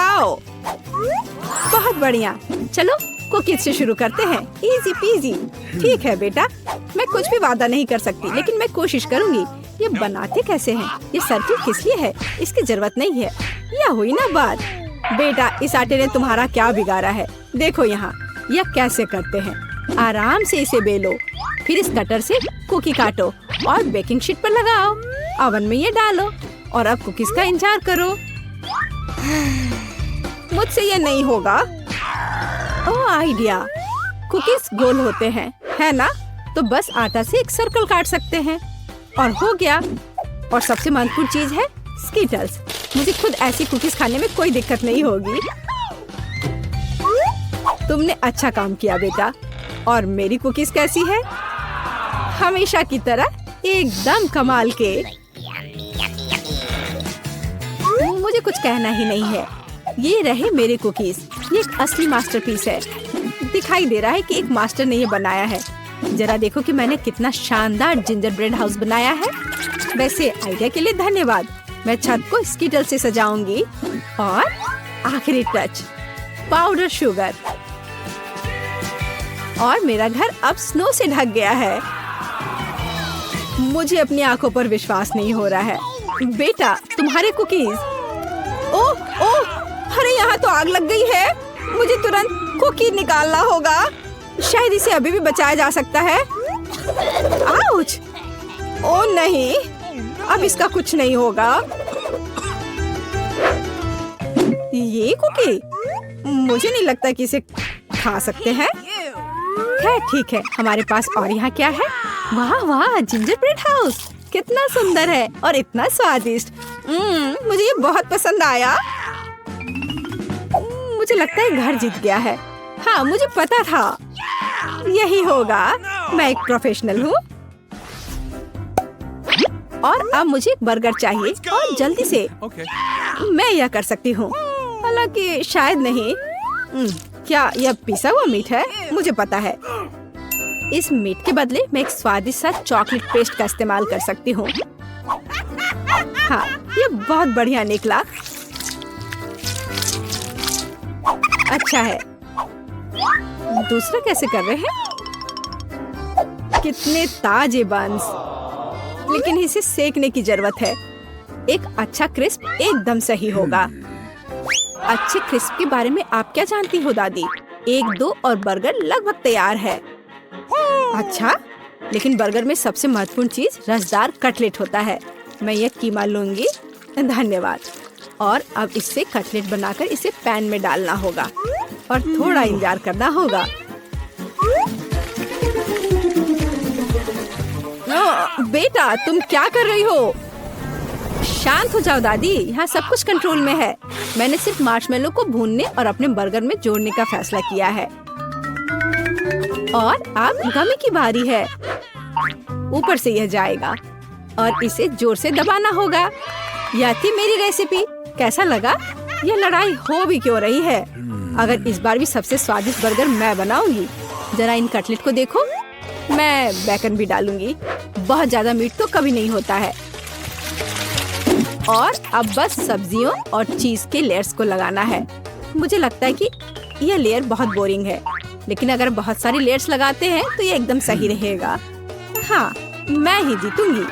लगाओ। बहुत बढ़िया, चलो कुकीज से शुरू करते हैं। Easy PG. ठीक है बेटा, मैं कुछ भी वादा नहीं कर सकती, लेकिन मैं कोशिश करूंगी। ये बनाते कैसे हैं? ये सर्किल किस लिए है? इसकी जरूरत नहीं है। यह हुई ना बात। बेटा, इस आटे ने तुम्हारा क्या बिगाड़ा है? देखो यहाँ, यह कैसे करते हैं। आराम से इसे बेलो, फिर इस कटर से कुकी काटो और बेकिंग शीट पर लगाओ। ओवन में ये डालो और अब कुकीज का इंतजार करो। मुझसे ये नहीं होगा। ओह आइडिया, कुकीज गोल होते हैं, है ना? तो बस आटा से एक सर्कल काट सकते हैं और हो गया। और सबसे महत्वपूर्ण चीज है स्कीटल्स। मुझे खुद ऐसी कुकीज खाने में कोई दिक्कत नहीं होगी। तुमने अच्छा काम किया बेटा। और मेरी कुकीज कैसी है? हमेशा की तरह एकदम कमाल के। मुझे कुछ कहना ही नहीं है। ये रहे मेरे कुकीज। ये एक असली मास्टरपीस है। दिखाई दे रहा है कि एक मास्टर ने ये बनाया है। जरा देखो कि मैंने कितना शानदार जिंजर ब्रेड हाउस बनाया है। वैसे आइडिया के लिए धन्यवाद। मैं छत को स्कीटल से सजाऊंगी। और आखिरी टच, पाउडर शुगर। और मेरा घर अब स्नो से ढक गया है। मुझे अपनी आंखों पर विश्वास नहीं हो रहा है। बेटा, तुम्हारे कुकीज। ओह ओह, अरे यहाँ तो आग लग गई है। मुझे तुरंत कुकी निकालना होगा। शायद इसे अभी भी बचाया जा सकता है। आउच! ओह नहीं, अब इसका कुछ नहीं होगा। ये कुकी, मुझे नहीं लगता कि इसे खा सकते हैं। खैर ठीक है, हमारे पास और यहाँ क्या है? वाह वाह, जिंजर ब्रेड हाउस कितना सुंदर है और इतना स्वादिष्ट। मुझे ये बहुत पसंद आया। मुझे लगता है घर जीत गया है। हाँ, मुझे पता था यही होगा। मैं एक प्रोफेशनल हूँ। और अब मुझे एक बर्गर चाहिए और जल्दी से। मैं यह कर सकती हूँ, हालांकि शायद नहीं। क्या यह पिसा हुआ मीट है? मुझे पता है। इस मीट के बदले मैं एक स्वादिष्ट सा चॉकलेट पेस्ट का इस्तेमाल कर सकती हूँ। हाँ, ये बहुत बढ़िया निकला। अच्छा है। दूसरा कैसे कर रहे हैं? कितने ताजे बंस, लेकिन इसे सेकने की जरूरत है। एक अच्छा क्रिस्प एकदम सही होगा। अच्छे क्रिस्प के बारे में आप क्या जानती हो दादी? 1-2 और बर्गर लगभग तैयार है। अच्छा, लेकिन बर्गर में सबसे महत्वपूर्ण चीज रसदार कटलेट होता है। मैं यह कीमा लूंगी। धन्यवाद। और अब इससे कटलेट बनाकर इसे पैन में डालना होगा और थोड़ा इंतजार करना होगा। बेटा, तुम क्या कर रही हो? शांत हो जाओ दादी, यहाँ सब कुछ कंट्रोल में है। मैंने सिर्फ मार्शमेलो को भूनने और अपने बर्गर में जोड़ने का फैसला किया है। और अब गमी की बारी है। ऊपर से यह जाएगा और इसे जोर से दबाना होगा। यह थी मेरी रेसिपी। कैसा लगा? यह लड़ाई हो भी क्यों रही है? अगर इस बार भी सबसे स्वादिष्ट बर्गर मैं बनाऊंगी। जरा इन कटलेट को देखो। मैं बेकन भी डालूंगी। बहुत ज्यादा मीट तो कभी नहीं होता है। और अब बस सब्जियों और चीज के लेयर्स को लगाना है। मुझे लगता है कि यह लेयर बहुत बोरिंग है, लेकिन अगर बहुत सारी लेयर्स लगाते हैं तो ये एकदम सही रहेगा। हाँ, मैं ही जीतूंगी।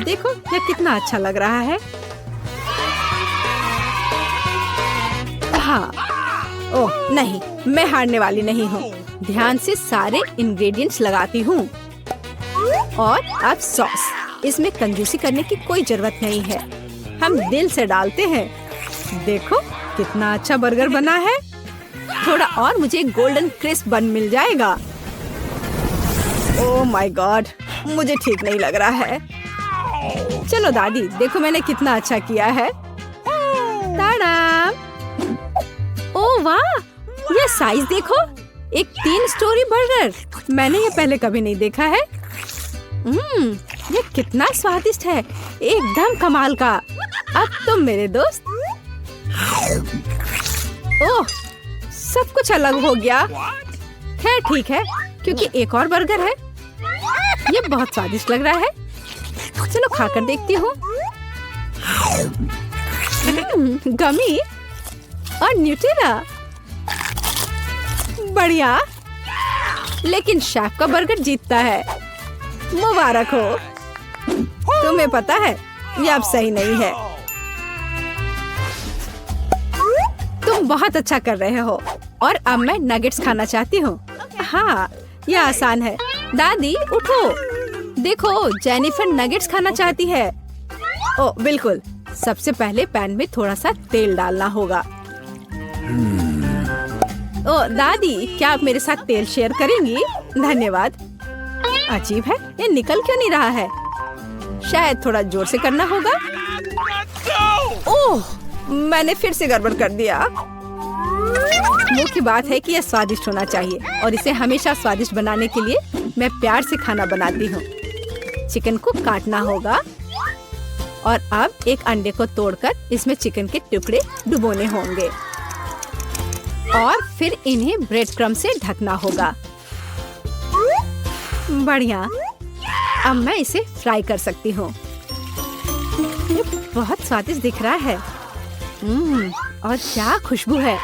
देखो यह कितना अच्छा लग रहा है। हाँ, ओह नहीं, मैं हारने वाली नहीं हूँ। ध्यान से सारे इंग्रेडिएंट्स लगाती हूँ। और अब सॉस। इसमें कंजूसी करने की कोई जरूरत नहीं है। हम दिल से डालते हैं। देखो कितना अच्छा बर्गर बना है। थोड़ा और मुझे गोल्डन क्रिस्प बन मिल जाएगा। ओह माय गॉड, मुझे ठीक नहीं लग रहा है। चलो दादी, देखो मैंने कितना अच्छा किया है। ताड़ा! ओह वाह, ये साइज देखो। एक 3 स्टोरी बर्गर। मैंने ये पहले कभी नहीं देखा है। ये कितना स्वादिष्ट है, एकदम कमाल का। अब तुम मेरे दोस्त। ओह, सब कुछ अलग हो गया। खैर ठीक है, क्योंकि एक और बर्गर है। ये बहुत स्वादिष्ट लग रहा है। चलो खाकर देखती हूँ। गमी और न्यूटेला, बढ़िया। लेकिन शेफ का बर्गर जीतता है। मुबारक हो। तुम्हें पता है ये अब सही नहीं है। तुम बहुत अच्छा कर रहे हो और अब मैं नगेट्स खाना चाहती हूँ। हाँ, यह आसान है। दादी उठो, देखो जेनिफर नगेट्स खाना चाहती है। ओ बिल्कुल। सबसे पहले पैन में थोड़ा सा तेल डालना होगा। ओ दादी, क्या आप मेरे साथ तेल शेयर करेंगी? धन्यवाद। अजीब है, ये निकल क्यों नहीं रहा है? शायद थोड़ा जोर से करना होगा। ओह, मैंने फिर से गड़बड़ कर दिया। मुख्य बात है कि यह स्वादिष्ट होना चाहिए और इसे हमेशा स्वादिष्ट बनाने के लिए मैं प्यार से खाना बनाती हूँ। चिकन को काटना होगा और अब एक अंडे को तोड़कर इसमें चिकन के टुकड़े डुबोने होंगे और फिर इन्हें ब्रेड क्रम्ब से ढकना होगा। बढ़िया। अब मैं इसे फ्राई कर सकती हूँ। ये बहुत स्वादिष्ट दिख रहा है। और क्या खुशबू है।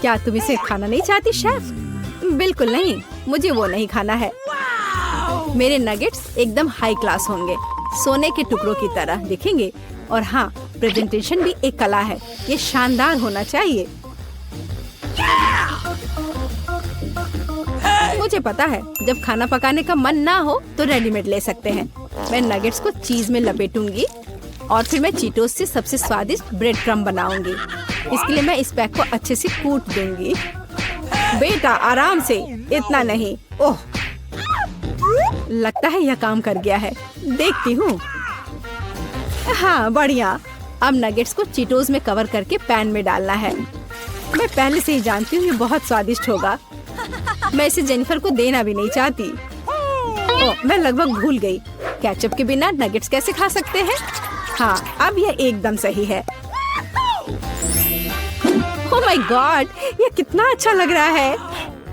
क्या तुम इसे खाना नहीं चाहती शेफ? बिल्कुल नहीं, मुझे वो नहीं खाना है। मेरे नगेट्स एकदम हाई क्लास होंगे, सोने के टुकड़ों की तरह दिखेंगे। और हाँ, प्रेजेंटेशन भी एक कला है। ये शानदार होना चाहिए। मुझे पता है, जब खाना पकाने का मन ना हो तो रेडीमेड ले सकते हैं। मैं नगेट्स को चीज में लपेटूंगी और फिर मैं चीटोस से सबसे स्वादिष्ट ब्रेड क्रम्ब बनाऊंगी। इसके लिए मैं इस पैक को अच्छे से कूट दूंगी। बेटा आराम से, इतना नहीं। ओह, लगता है यह काम कर गया है। देखती हूँ। हाँ बढ़िया। अब नगेट्स को चीटोस में कवर करके पैन में डालना है। मैं पहले से ही जानती हूँ ये बहुत स्वादिष्ट होगा। मैं इसे जेनिफर को देना भी नहीं चाहती। ओह, मैं लगभग भूल गई। केचप के बिना नगेट्स कैसे खा सकते हैं? हाँ, अब यह एकदम सही है। ओह माय गॉड, ये कितना अच्छा लग रहा है।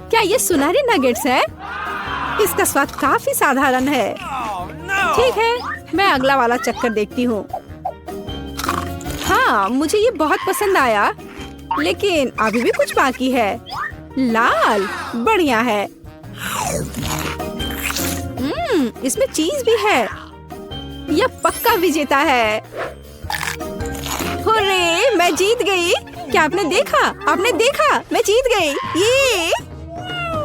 क्या ये सुनहरे नगेट्स है? इसका स्वाद काफी साधारण है। ठीक है, मैं अगला वाला चक्कर देखती हूँ। हाँ, मुझे ये बहुत पसंद आया, लेकिन अभी भी कुछ बाकी है। लाल, बढ़िया है। इसमें चीज भी है। यह पक्का विजेता है। हुर्रे, मैं जीत गई। क्या आपने देखा? आपने देखा? मैं जीत गई। ये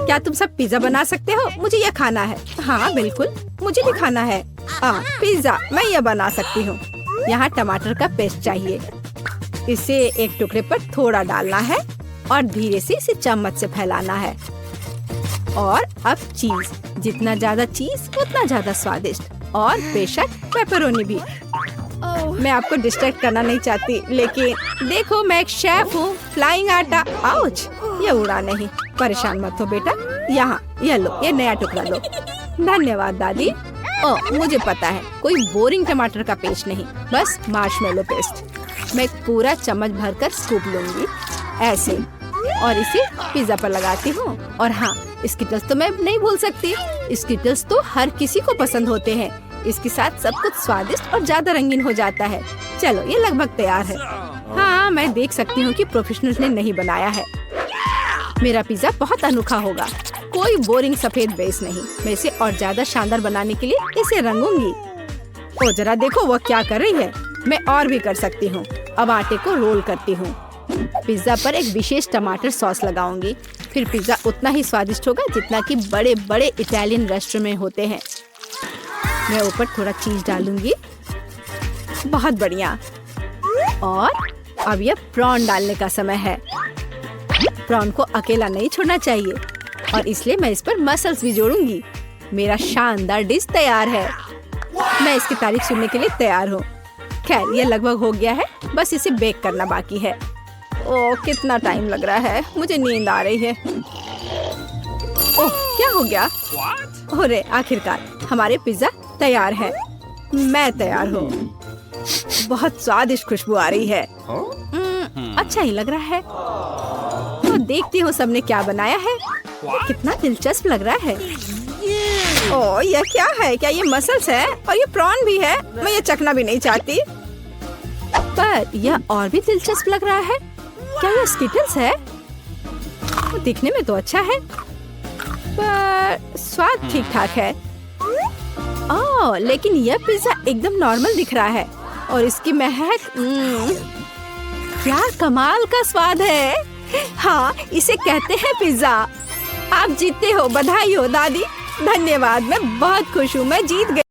क्या तुम सब पिज्जा बना सकते हो? मुझे यह खाना है। हाँ बिल्कुल, मुझे भी खाना है। पिज्जा मैं यह बना सकती हूँ। यहाँ टमाटर का पेस्ट चाहिए। इसे एक टुकड़े पर थोड़ा डालना है और धीरे से इसे चम्मच से फैलाना है। और अब चीज, जितना ज्यादा चीज उतना ज्यादा स्वादिष्ट। और बेशक पेपरोनी भी। मैं आपको डिस्ट्रैक्ट करना नहीं चाहती, लेकिन देखो मैं एक शेफ हूँ। फ्लाइंग आटा। आउच, ये उड़ा नहीं। परेशान मत हो बेटा। यहाँ ये लो, ये नया टुकड़ा लो। धन्यवाद दादी। ओह, मुझे पता है, कोई बोरिंग टमाटर का पेस्ट नहीं, बस मार्शमेलो पेस्ट। मैं पूरा चम्मच भरकर स्कूप लूंगी ऐसे और इसे पिज्जा पर लगाती हूँ। और हाँ, स्किटल्स तो मैं नहीं भूल सकती। स्किटल्स तो हर किसी को पसंद होते हैं। इसके साथ सब कुछ स्वादिष्ट और ज्यादा रंगीन हो जाता है। चलो, ये लगभग तैयार है। हाँ, मैं देख सकती हूँ कि प्रोफेशनल्स ने नहीं बनाया है। मेरा पिज्जा बहुत अनोखा होगा। कोई बोरिंग सफेद बेस नहीं। मैं इसे और ज्यादा शानदार बनाने के लिए इसे रंगूंगी। ओ जरा देखो वो क्या कर रही है। मैं और भी कर सकती हूँ। अब आटे को रोल करती हूँ। पिज्जा पर एक विशेष टमाटर सॉस लगाऊंगी। फिर पिज्जा उतना ही स्वादिष्ट होगा जितना कि बड़े बड़े इटालियन रेस्टोरेंट में होते हैं। मैं ऊपर थोड़ा चीज डालूंगी। बहुत बढ़िया। और अब यह प्रॉन डालने का समय है। प्रॉन को अकेला नहीं छोड़ना चाहिए और इसलिए मैं इस पर मसल्स भी जोड़ूंगी। मेरा शानदार डिश तैयार है। मैं इसकी तारीफ सुनने के लिए तैयार हूँ। खैर, यह लगभग हो गया है, बस इसे बेक करना बाकी है। ओह, कितना टाइम लग रहा है। मुझे नींद आ रही है। ओह, क्या हो गया? अरे आखिरकार हमारे पिज्जा तैयार है। मैं तैयार हूँ। बहुत स्वादिष्ट खुशबू आ रही है। अच्छा ही लग रहा है। तो देखती हूँ सबने क्या बनाया है। कितना दिलचस्प लग रहा है। ओह, यह क्या है? क्या ये मसल्स है? और ये प्रॉन भी है? मैं ये चखना भी नहीं चाहती। पर यह और भी दिलचस्प लग रहा है। क्या यह स्किटल्स है? दिखने में तो अच्छा है, पर स्वाद ठीक ठाक है। ओह, लेकिन यह पिज्जा एकदम नॉर्मल दिख रहा है और इसकी महक क्या कमाल का स्वाद है। हाँ, इसे कहते हैं पिज्जा। आप जीते हो, बधाई हो दादी। धन्यवाद, मैं बहुत खुश हूँ, मैं जीत गई।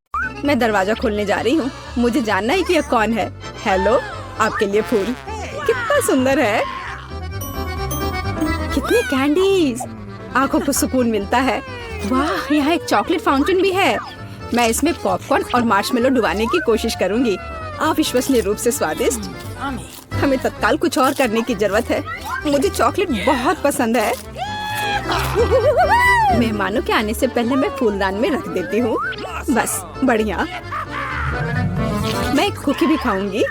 मैं दरवाजा खोलने जा रही हूँ, मुझे जानना है कि यह कौन है। हेलो, आपके लिए फूल कितना सुंदर है। कितनी कैंडीज, आंखों को सुकून मिलता है। वाह, यहाँ एक चॉकलेट फाउंटेन भी है। मैं इसमें पॉपकॉर्न और मार्शमेलो डुबाने की कोशिश करूंगी। अविश्वसनीय रूप से स्वादिष्ट। हमें तत्काल कुछ और करने की जरूरत है। मुझे चॉकलेट बहुत पसंद है। मेहमानों के आने से पहले मैं फूलदान में रख देती हूँ। बस, बढ़िया। मैं एक कुकी भी खाऊंगी।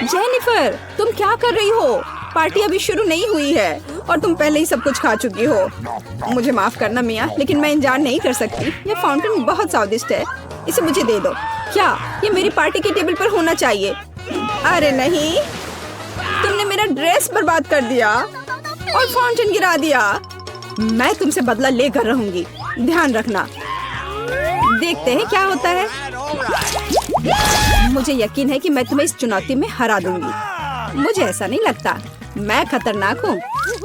जेनिफर, तुम क्या कर रही हो? पार्टी अभी शुरू नहीं हुई है और तुम पहले ही सब कुछ खा चुकी हो। मुझे माफ करना मिया, लेकिन मैं इंतजार नहीं कर सकती। ये फाउंटेन बहुत स्वादिष्ट है, इसे मुझे दे दो। क्या ये मेरी पार्टी के टेबल पर होना चाहिए? अरे नहीं, तुमने मेरा ड्रेस बर्बाद कर दिया और फाउंटेन गिरा दिया। मैं तुमसे बदला लेकर रहूंगी, ध्यान रखना। देखते हैं क्या होता है। मुझे यकीन है कि मैं तुम्हें इस चुनौती में हरा दूंगी। मुझे ऐसा नहीं लगता, मैं खतरनाक हूँ,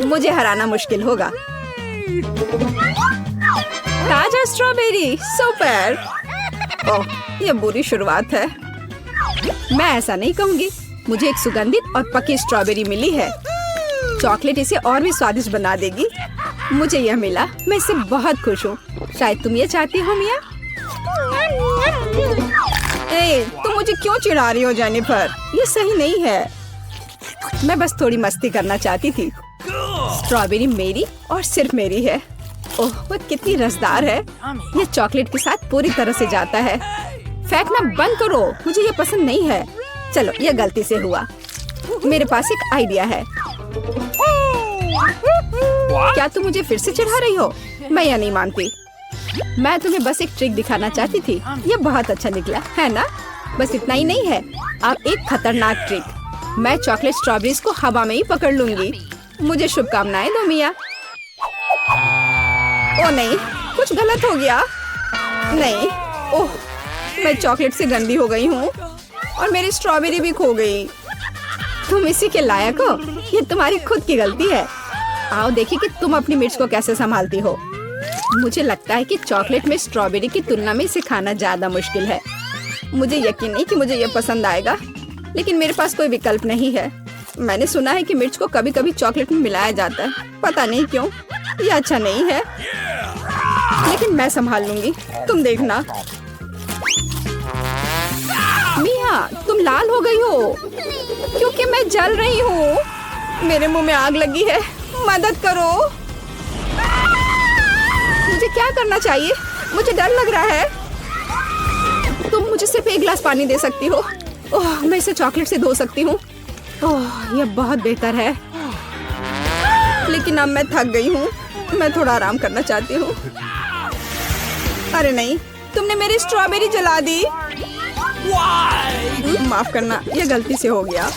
मुझे हराना मुश्किल होगा। ताजा स्ट्रॉबेरी, सुपर। ओह, ये बुरी शुरुआत है। मैं ऐसा नहीं कहूँगी। मुझे एक सुगंधित और पकी स्ट्रॉबेरी मिली है। चॉकलेट इसे और भी स्वादिष्ट बना देगी। मुझे यह मिला, मैं इससे बहुत खुश हूँ। शायद तुम ये चाहती हो मिया। तुम मुझे क्यों चिढ़ा रही हो जेनिफर? ये सही नहीं है। मैं बस थोड़ी मस्ती करना चाहती थी। स्ट्रॉबेरी मेरी और सिर्फ मेरी है। ओह, वो कितनी रसदार है। ये चॉकलेट के साथ पूरी तरह से जाता है। फेंकना बंद करो, मुझे ये पसंद नहीं है। चलो, ये गलती से हुआ। मेरे पास एक आइडिया है। क्या तुम मुझे फिर से चिढ़ा रही हो? मैं यह नहीं मानती। मैं तुम्हें बस एक ट्रिक दिखाना चाहती थी। ये बहुत अच्छा निकला, है ना? बस इतना ही नहीं है, अब एक खतरनाक ट्रिक। मैं चॉकलेट स्ट्रॉबेरीज को हवा में ही पकड़ लूंगी। मुझे शुभकामनाएं दो मिया। ओ नहीं, कुछ गलत हो गया। नहीं, ओह, मैं चॉकलेट से गंदी हो गई हूँ और मेरी स्ट्रॉबेरी भी खो गई। तुम इसी के लायक हो, ये तुम्हारी खुद की गलती है। आओ देखिए कि तुम अपनी मिर्च को कैसे संभालती हो। मुझे लगता है कि चॉकलेट में स्ट्रॉबेरी की तुलना में इसे खाना ज्यादा मुश्किल है। मुझे यकीन नहीं कि मुझे ये पसंद आएगा, लेकिन मेरे पास कोई विकल्प नहीं है। मैंने सुना है कि मिर्च को कभी कभी चॉकलेट में मिलाया जाता है, पता नहीं क्यों। ये अच्छा नहीं है, लेकिन मैं संभाल लूंगी, तुम देखना। मिया, तुम लाल हो गई हो क्योंकि मैं जल रही हूँ। मेरे मुंह में आग लगी है, मदद करो। मुझे क्या करना चाहिए? मुझे डर लग रहा है। तुम मुझे सिर्फ एक गिलास पानी दे सकती हो। ओह, मैं इसे चॉकलेट से धो सकती हूँ। ओह, यह बहुत बेहतर है, लेकिन अब मैं थक गई हूँ। मैं थोड़ा आराम करना चाहती हूँ। अरे नहीं, तुमने मेरी स्ट्रॉबेरी जला दी। माफ करना, यह गलती से हो गया।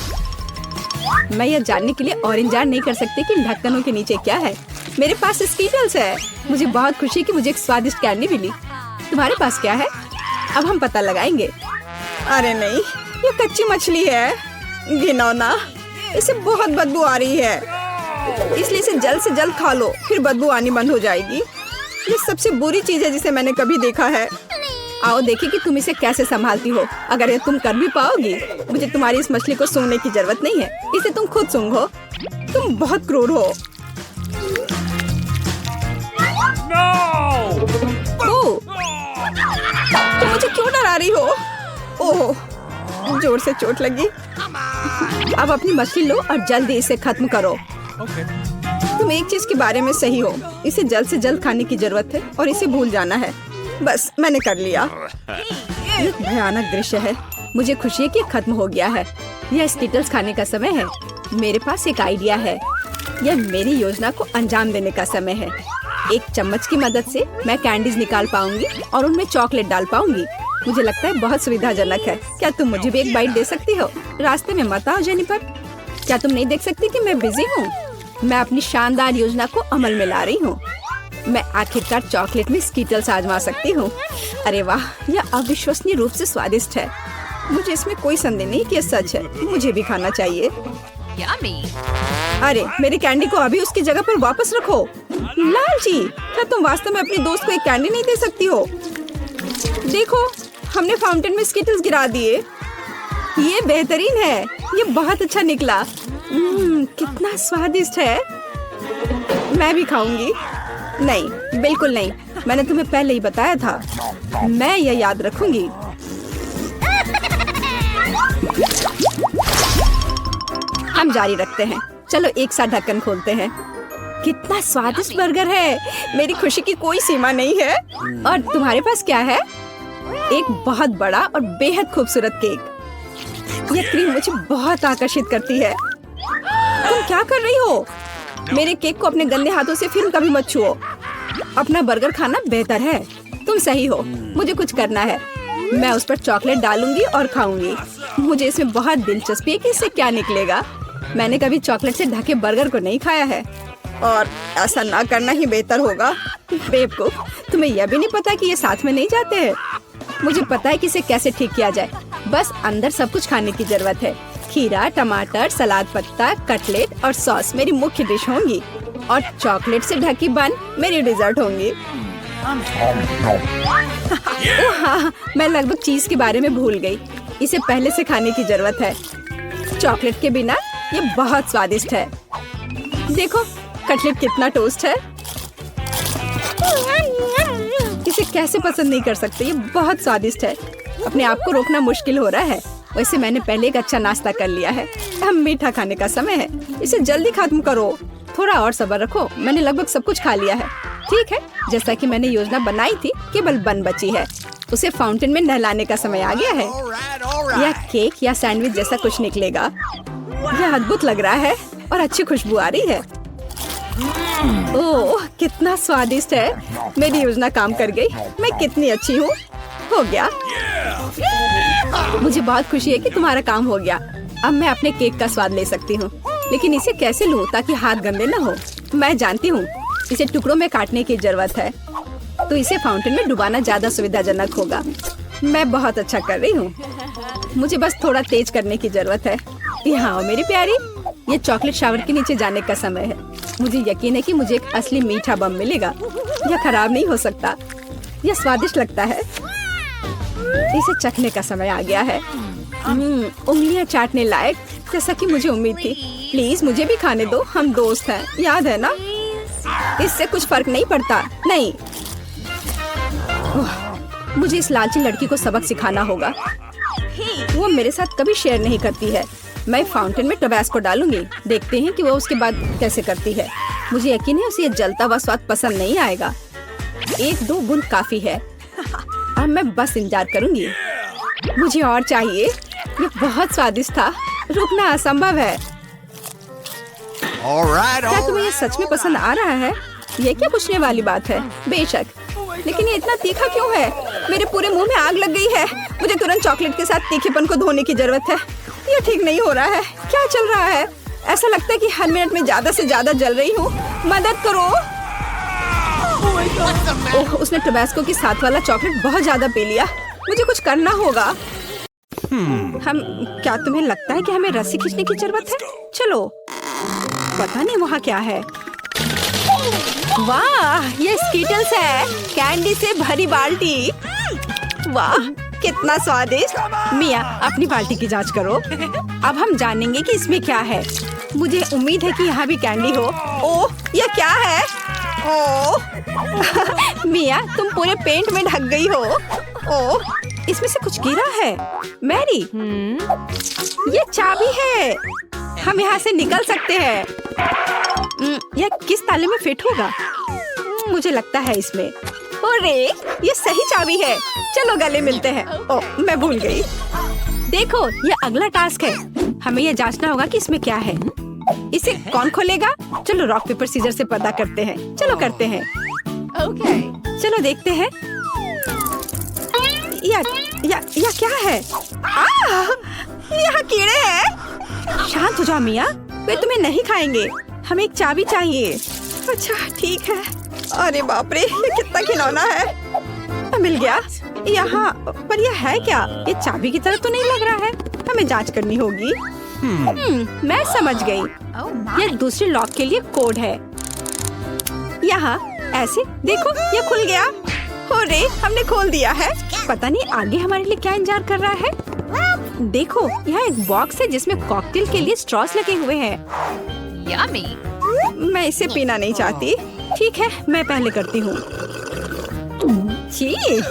मैं यह जानने के लिए और इंतजार नहीं कर सकती कि इन ढक्कनों के नीचे क्या है। मेरे पास स्कीटल्स है। मुझे बहुत खुशी कि मुझे एक स्वादिष्ट कैंडी मिली। तुम्हारे पास क्या है? अब हम पता लगाएंगे। अरे नहीं, ये कच्ची मछली है, घिनौना। इसे बहुत बदबू आ रही है, इसलिए इसे जल्द से जल्द खा लो, फिर बदबू आनी बंद हो जाएगी। ये सबसे बुरी चीज है जिसे मैंने कभी देखा है। आओ देखिए कि तुम इसे कैसे संभालती हो। अगर ये तुम कर भी पाओगी, मुझे तुम्हारी इस मछली को सूंघने की जरूरत नहीं है, इसे तुम खुद सूंघो। तुम बहुत क्रूर हो। ओह, तुम मुझे क्यों डरा रही हो? ओह, जोर से चोट लगी। अब अपनी मछली लो और जल्दी इसे खत्म करो। तुम एक चीज के बारे में सही हो, इसे जल्द से जल्द खाने की जरूरत है और इसे भूल जाना है। बस, मैंने कर लिया। ये भयानक दृश्य है। मुझे खुशी है कि खत्म हो गया है। यह स्किटल्स खाने का समय है। मेरे पास एक आइडिया है। यह मेरी योजना को अंजाम देने का समय है। एक चम्मच की मदद से मैं कैंडीज निकाल पाऊंगी और उनमें चॉकलेट डाल पाऊंगी। मुझे लगता है बहुत सुविधाजनक है। क्या तुम मुझे भी एक बाइट दे सकती हो? रास्ते में मत आओ जेनिफर। क्या तुम नहीं देख सकती कि मैं बिजी हूँ? मैं अपनी शानदार योजना को अमल में ला रही हूँ। मैं आखिरकार चॉकलेट में स्कीटल्स आजमा सकती हूँ। अरे वाह, यह अविश्वसनीय रूप से स्वादिष्ट है। मुझे इसमें कोई संदेह नहीं कि यह सच है। मुझे भी खाना चाहिए। अरे मेरी कैंडी को अभी उसकी जगह पर वापस रखो। लालची, क्या तुम वास्तव में अपनी दोस्त को एक कैंडी नहीं दे सकती हो? देखो, हमने फाउंटेन में स्कीटल्स गिरा दिए। ये बेहतरीन है। ये बहुत अच्छा निकला। कितना स्वादिष्ट है। मैं भी खाऊंगी। नहीं, बिल्कुल नहीं। मैंने तुम्हें पहले ही बताया था। मैं यह याद रखूंगी। हम जारी रखते हैं। चलो एक साथ ढक्कन खोलते हैं। कितना स्वादिष्ट बर्गर है। मेरी खुशी की कोई सीमा नहीं है। और तुम्हारे पास क्या है? एक बहुत बड़ा और बेहद खूबसूरत केक। यह क्रीम मुझे बहुत आकर्षित करती है। तुम क्या कर रही हो? मेरे केक को अपने गंदे हाथों से फिर कभी मत छुओ। अपना बर्गर खाना बेहतर है। तुम सही हो। मुझे कुछ करना है। मैं उस पर चॉकलेट डालूंगी और खाऊंगी। मुझे इसमें बहुत दिलचस्पी है कि इससे क्या निकलेगा। मैंने कभी चॉकलेट से ढके बर्गर को नहीं खाया है और ऐसा ना करना ही बेहतर होगा। बेवकूफ, तुम्हें यह भी नहीं पता कि ये साथ में नहीं जाते हैं। मुझे पता है कि इसे कैसे ठीक किया जाए। बस अंदर सब कुछ खाने की जरूरत है। खीरा, टमाटर, सलाद पत्ता, कटलेट और सॉस मेरी मुख्य डिश होंगी और चॉकलेट से ढकी बन मेरी डिजर्ट होंगी। हाँ, मैं लगभग चीज के बारे में भूल गई। इसे पहले से खाने की जरूरत है। चॉकलेट के बिना ये बहुत स्वादिष्ट है। देखो, कटलेट कितना टोस्ट है। इसे कैसे पसंद नहीं कर सकते। ये बहुत स्वादिष्ट है। अपने आप को रोकना मुश्किल हो रहा है। वैसे मैंने पहले एक अच्छा नाश्ता कर लिया है। अब मीठा खाने का समय है। इसे जल्दी खत्म करो। थोड़ा और सब्र रखो। मैंने लगभग सब कुछ खा लिया है। ठीक है, जैसा कि मैंने योजना बनाई थी, केवल बन बची है। उसे फाउंटेन में नहलाने का समय आ गया है। यह केक या सैंडविच जैसा कुछ निकलेगा। यह अद्भुत लग रहा है और अच्छी खुशबू आ रही है। ओह, कितना स्वादिष्ट है। मेरी योजना काम कर गई। मैं कितनी अच्छी हूँ। हो गया। मुझे बहुत खुशी है कि तुम्हारा काम हो गया। अब मैं अपने केक का स्वाद ले सकती हूँ। लेकिन इसे कैसे लूँ ताकि हाथ गंदे न हो? मैं जानती हूँ, इसे टुकड़ों में काटने की जरूरत है। तो इसे फाउंटेन में डुबाना ज्यादा सुविधाजनक होगा। मैं बहुत अच्छा कर रही हूँ। मुझे बस थोड़ा तेज करने की जरूरत है। यहाँ मेरी प्यारी, ये चॉकलेट शावर के नीचे जाने का समय है। मुझे यकीन है कि मुझे एक असली मीठा बम मिलेगा। यह खराब नहीं हो सकता। यह स्वादिष्ट लगता है। इसे चखने का समय आ गया है। उंगलियां चाटने लायक, जैसा कि मुझे उम्मीद थी। प्लीज मुझे भी खाने दो। हम दोस्त हैं, याद है ना? इससे कुछ फर्क नहीं पड़ता। नहीं, मुझे इस लालची लड़की को सबक सिखाना होगा। वो मेरे साथ कभी शेयर नहीं करती है। मैं फाउंटेन में टबैस्को डालूंगी। देखते हैं कि वो उसके बाद कैसे करती है। मुझे यकीन है उसे ये जलता हुआ स्वाद पसंद नहीं आएगा। 1-2 बूंद काफी है। अब मैं बस इंतजार करूंगी। मुझे और चाहिए। ये बहुत स्वादिष्ट था। रुकना असंभव है। क्या तुम्हें ये सच में पसंद आ रहा है? ये क्या पूछने वाली बात है? बेशक, लेकिन ये इतना तीखा क्यों है? मेरे पूरे मुंह में आग लग गई है। मुझे तुरंत चॉकलेट के साथ तीखेपन को धोने की जरूरत है। ये ठीक नहीं हो रहा है। क्या चल रहा है? ऐसा लगता है कि हर मिनट में ज्यादा से ज्यादा जल रही हूँ। मदद करो। ओह, उसने टबैस्को के साथ वाला चॉकलेट बहुत ज्यादा पी लिया। मुझे कुछ करना होगा। क्या तुम्हें लगता है कि हमें रस्सी खींचने की जरूरत है? चलो, पता नहीं वहाँ क्या है। वाह, ये स्कीटल्स है। कैंडी से भरी बाल्टी। वाह, कितना स्वादिष्ट। मिया, अपनी बाल्टी की जांच करो। अब हम जानेंगे कि इसमें क्या है। मुझे उम्मीद है कि यहाँ भी कैंडी हो। ओह, ये क्या है? ओह मिया, तुम पूरे पेंट में ढक गई हो। ओह, इसमें से कुछ गिरा है। मैरी, ये चाबी है। हम यहाँ से निकल सकते हैं। यह किस ताले में फिट होगा? मुझे लगता है इसमें। अरे, ये सही चाबी है। चलो गले मिलते हैं। ओह, मैं भूल गई। देखो, ये अगला टास्क है। हमें यह जांचना होगा कि इसमें क्या है। इसे कौन खोलेगा? चलो रॉक पेपर सीजर से पता करते हैं। चलो करते हैं। चलो देखते हैं। यार, या क्या है? यहाँ कीड़े हैं। शांत हो जाओ मिया, वे तुम्हें नहीं खाएंगे। हमें एक चाबी चाहिए। अच्छा ठीक है। अरे बाप रे, ये कितना खिलौना है। मिल गया। यहाँ पर यह है क्या? ये चाबी की तरह तो नहीं लग रहा है। हमें जांच करनी होगी। मैं समझ गई। ये दूसरे लॉक के लिए कोड है। यहाँ ऐसे देखो, ये खुल गया। हो रे, हमने खोल दिया है। पता नहीं आगे हमारे लिए क्या इंतजार कर रहा है। देखो, यहाँ एक बॉक्स है जिसमें कॉकटेल के लिए स्ट्रॉस लगे हुए हैं। Yummy. मैं इसे पीना नहीं चाहती। ठीक है, मैं पहले करती हूँ। छी,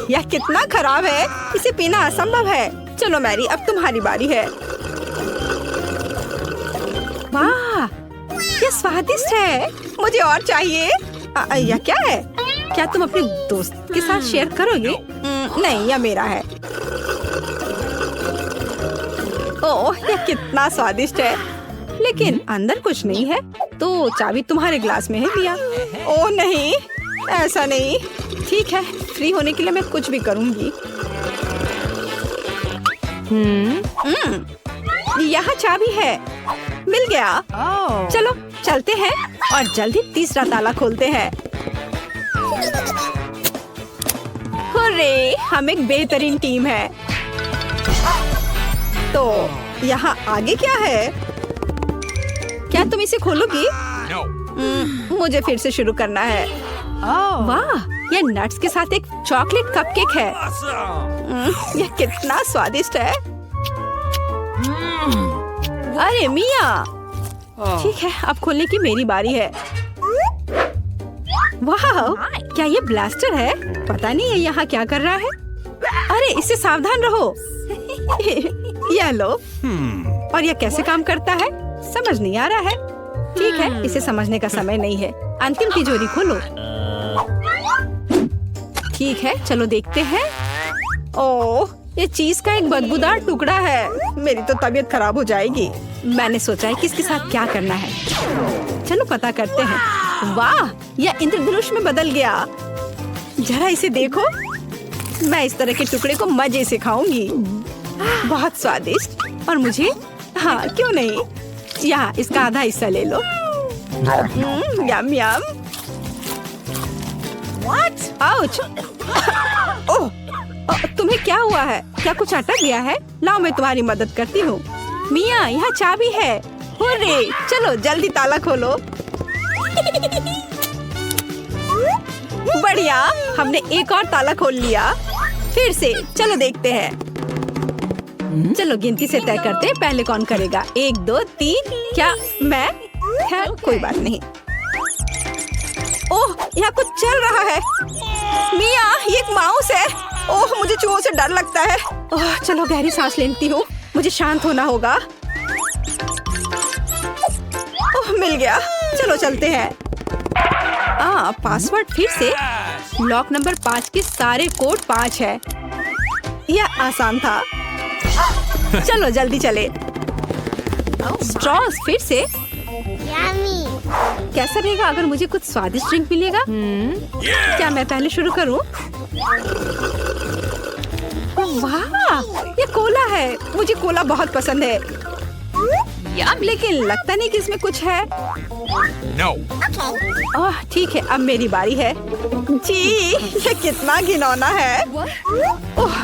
यह कितना खराब है। इसे पीना असंभव है। चलो मैरी, अब तुम्हारी बारी है। वाह, ये स्वादिष्ट है। मुझे और चाहिए। यह क्या है? क्या तुम अपने दोस्त के साथ शेयर करोगे? नहीं, यह मेरा है। ओह, यह कितना स्वादिष्ट है। लेकिन अंदर कुछ नहीं है, तो चाबी तुम्हारे ग्लास में है मिया। ओह नहीं, ऐसा नहीं। ठीक है, फ्री होने के लिए मैं कुछ भी करूंगी। यहाँ चाबी है। मिल गया। चलो चलते हैं और जल्दी तीसरा ताला खोलते हैं। हुर्रे, हम एक बेहतरीन टीम है। तो यहाँ आगे क्या है? क्या तुम इसे खोलोगी? मुझे फिर से शुरू करना है। वाह, यह नट्स के साथ एक चॉकलेट कपकेक है। यह कितना स्वादिष्ट है। अरे मिया, ठीक है, अब खोलने की मेरी बारी है। वाह, क्या ये ब्लास्टर है? पता नहीं ये यहाँ क्या कर रहा है। अरे इससे सावधान रहो। यह लो। और यह कैसे काम करता है समझ नहीं आ रहा है। ठीक है, इसे समझने का समय नहीं है। अंतिम तिजोरी खोलो। ठीक है, चलो देखते हैं। ओह, ये चीज का एक बदबूदार टुकड़ा है। मेरी तो तबीयत खराब हो जाएगी। मैंने सोचा है किसके साथ क्या करना है। चलो पता करते हैं। वाह, यह इंद्रधनुष में बदल गया। जरा इसे देखो। मैं इस तरह के टुकड़े को मजे से खाऊंगी। बहुत स्वादिष्ट। और मुझे, हाँ क्यों नहीं, यहाँ इसका आधा हिस्सा ले लो। यम यम। What? आउच। ओह, तुम्हें क्या हुआ है? क्या कुछ अटक गया है? लाओ मैं तुम्हारी मदद करती हूँ। मिया, यहाँ चाबी है। हुर्रे, चलो जल्दी ताला खोलो। बढ़िया, हमने एक और ताला खोल लिया। फिर से चलो देखते हैं। चलो गिनती से तय करते हैं, पहले कौन करेगा। 1 2 3। क्या मैं? खैर कोई बात नहीं। ओह, यहाँ कुछ चल रहा है। मिया, ये एक माउस है। ओह, मुझे चूहों से डर लगता है। ओह, चलो गहरी सांस लेती हूँ। मुझे शांत होना होगा। ओह, मिल गया। चलो चलते हैं। पासवर्ड फिर से। लॉक नंबर 5 के सारे कोड 5 है। यह आसान था। चलो जल्दी चले। स्ट्रॉस फिर से। कैसा रहेगा अगर मुझे कुछ स्वादिष्ट ड्रिंक मिलेगा? क्या मैं पहले शुरू करूं? वाह, ये कोला है। मुझे कोला बहुत पसंद है। लेकिन लगता नहीं कि इसमें कुछ है। No. ओह, ठीक है, अब मेरी बारी है। जी, ये कितना घिनौना है। ओह,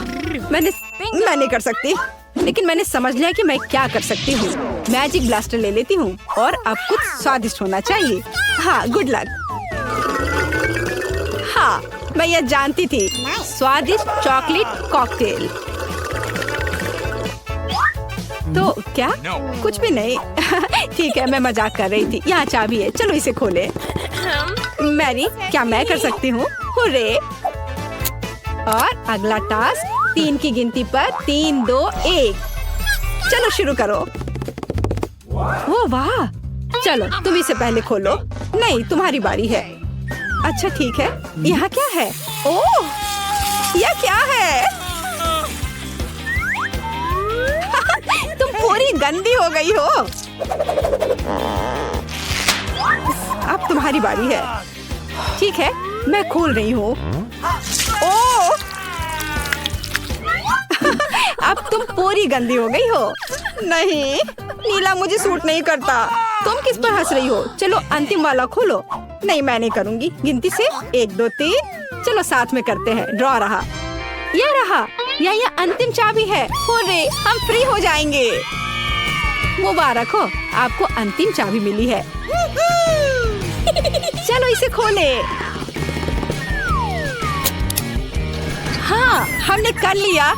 मैं नहीं कर सकती। लेकिन मैंने समझ लिया कि मैं क्या कर सकती हूँ। मैजिक ब्लास्टर ले लेती हूँ और अब कुछ स्वादिष्ट होना चाहिए। हाँ, गुड लक। हाँ, मैं यह जानती थी। स्वादिष्ट चॉकलेट कॉकटेल। तो क्या? No. कुछ भी नहीं। ठीक है, मैं मजाक कर रही थी। यहाँ चाबी है, चलो इसे खोले। मैरी, क्या मैं कर सकती हूँ? हुर्रे! और अगला टास्क 3 की गिनती पर 3 2 1। चलो शुरू करो। ओ वाह, चलो तुम इसे पहले खोलो। नहीं, तुम्हारी बारी है। अच्छा ठीक है, यहाँ क्या है? ओह, यह क्या है? तुम पूरी गंदी हो गई हो। अब तुम्हारी बारी है। ठीक है, मैं खोल रही हूँ। ओह, अब तुम पूरी गंदी हो गई हो। नहीं, नीला मुझे सूट नहीं करता। तुम किस पर हंस रही हो? चलो अंतिम वाला खोलो। नहीं, मैं नहीं करूँगी। गिनती से 1 2 3। चलो साथ में करते हैं। ड्रॉ रहा। यह रहा। यह अंतिम चाबी है। होरे, हम फ्री हो जाएंगे। मुबारक हो, आपको अंतिम चाबी मिली है। चलो इसे खोले। हाँ, हमने कर लिया।